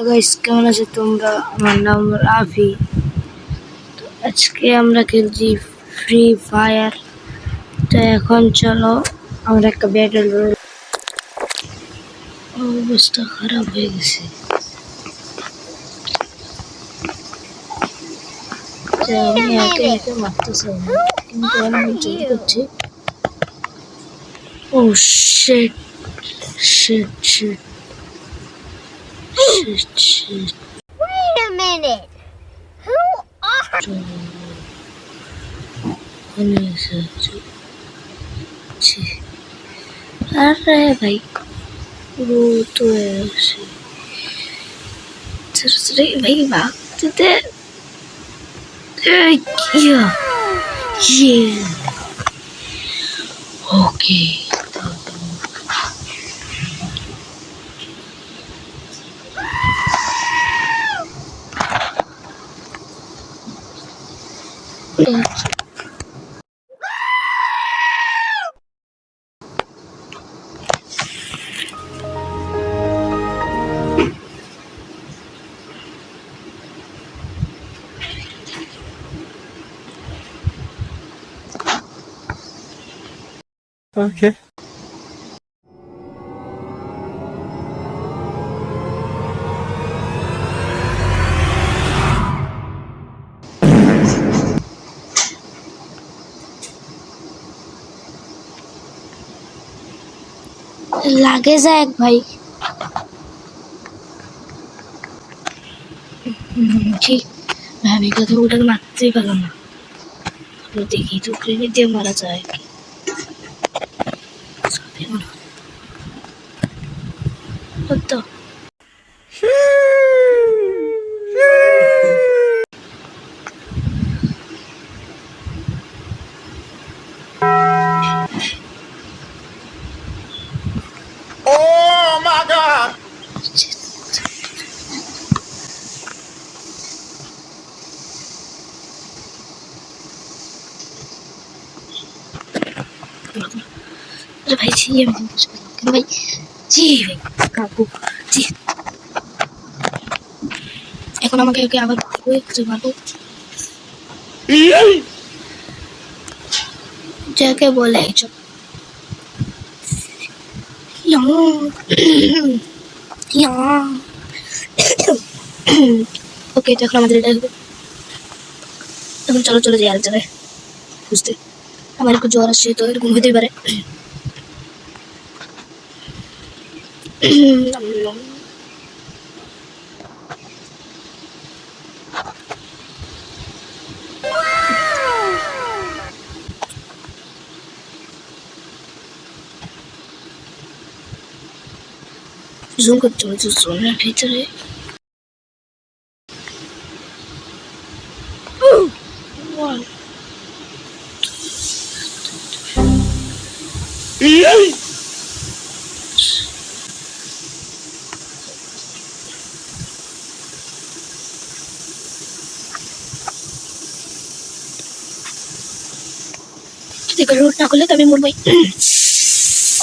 Guys, কেমন আছো তোমরা? আমার নাম রাফি। তো আজকে আমরা খেলছি ফ্রি ফায়ার। তো এখন চলো আমরা একটা ব্যাটল রোল। অবস্থা খারাপ হয়ে গেছে। আমি একে একে মারতে চাই না, কিন্তু আমি জোর করছি। Oh shit shit shit shit shit. Wait a minute. Who are अरे भाई वो तो ऐसे दूसरे भाई भागते थे। किया ये ओके। Okay. लागे जाए एक भाई। ठीक भाभी का तो उधर मारते ही ना। तो देखी तो क्रेडिट दे मारा जाए तो Oh my God! अरे भाई जी, ये मैं कुछ कर भाई जी भाई काकू जी। এখন আমাকে ওকে আবার ওই কিছু মারবো যাকে বলে চুপ। ওকে, তো এখন আমাদের এটা এখন চলো চলে যাই আরেক জায়গায় বুঝতে। আমার একটু জ্বর আসছে, তো এরকম হতেই পারে। জুম করতে হবে তো জোনের ভিতরে। রুট না করলে তো আমি মরবই।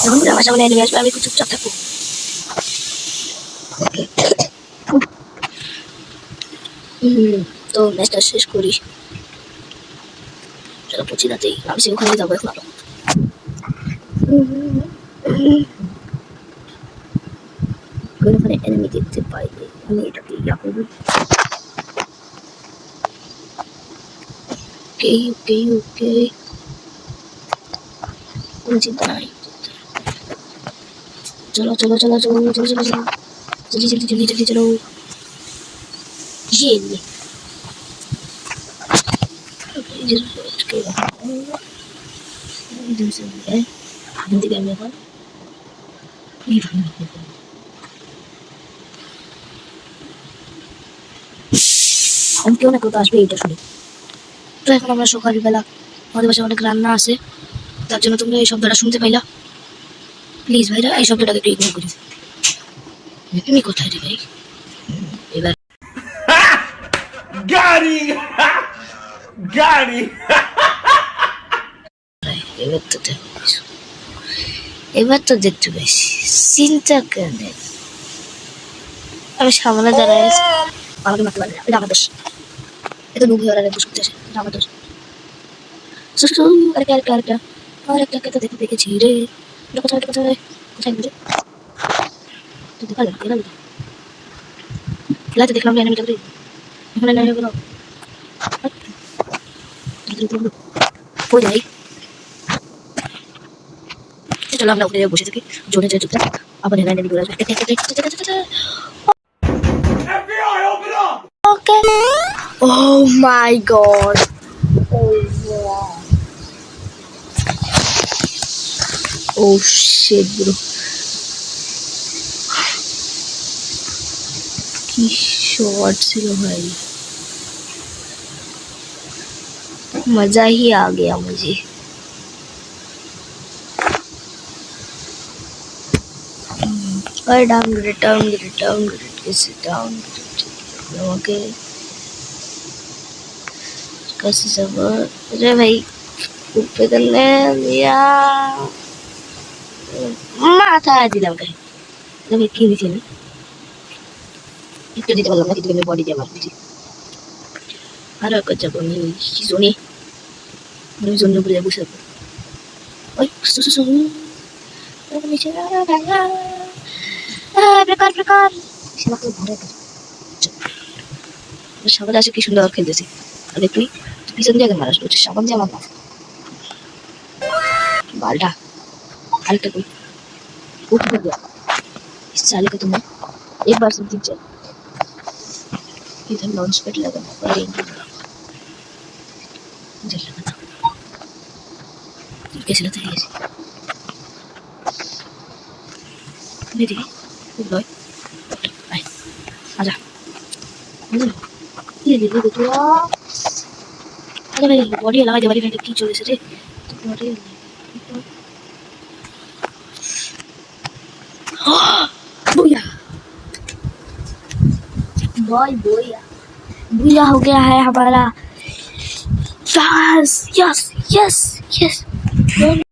যখন আমার সামনে এনিমি আসবে আমি একটু চুপচাপ থাকবো। তো ম্যাচটা শেষ করি। চলো পৌঁছি রাতেই আমি সে ওখানে যাবো এখন আরো। ওখানে এনিমি দেখতে পাইলে আমি এটাকে ইয়া করবো। ওকে ওকে ওকে, কোনো চিন্তা নাই। चलो चलो चलो चलो चलो चलो चलो जल्दी जल्दी जल्दी जल्दी चलो। ये ले इधर से है हिंदी का मेरे हम क्यों ना कोता আসবে এটা শুনে। তো এখন আমরা সকালবেলা আমাদের বাসায় অনেক রান্না আছে, তার জন্য তোমরা এই শব্দটা শুনতে পাইলা। প্লিজ ভাইরা এই শব্দটাকে একটু ইগনোর করিস। তুমি কোথায় রে ভাই? এবার Got him! Got him! এবার তো দেখতে পাইছি চিন্তা কেন। আমি সামনে দাঁড়ায় আছি, আমাকে মারতে পারবে না, এটা আমার দোষ। এটা নুব হয়ে ওরা করতে আসে, এটা আমার দোষ। সুসু, আরেকটা কেটে দেখতে দেখেছি রে। এটা কোথায়, এটা কোথায়, কোথায় গেল রে? তুই দেখা যাবে, গেলাম খেলাতে দেখলাম না এনিমিটা রে। এখানে নাই গেল, কই যাই? চলো আমরা ওখানে বসে থাকি, জোরে জোরে চুপচাপ, আবার এখানে এনিমি ঘুরে আসবে। FBI, open up! Okay. Oh my god. Oh wow. Oh shit, bro. কি शॉट ছিল भाई, मजा ही आ गया मुझे। और डाउन कैसे डाउन ओके कैसे सब। अरे भाई ऊपर करने दिया, মাথা দিলাম গায়ে। আমি কি দিছি না, একটু দিতে পারলাম না, কিন্তু আমি বডি দিয়ে মার দিছি। আর একবার যাবো আমি কি জোনে, আমি জোনের উপরে বসে থাকবো। ওই সুসু নিচে ভাঙা বেকার সে আমাকে ভরে সাবান আছে, কি সুন্দর খেলতেছি। আরে তুই পিছন দিয়ে আগে মারাস, বলছিস সাবান দিয়ে আমার মাথা बाल्टा हल्का कोई उठ गया इस साले को तुमने एक बार सब दिख जाए। इधर लॉन्च पैड लगाना पड़ेगा, मुझे लगाना कैसे लगता है ऐसे मेरी लॉय बाय आजा ये तो अरे भाई बॉडी लगा दे, बॉडी में की चले से रे तो बॉडी बुया बॉय बुया बुया हो गया है हमारा। Yes yes yes yes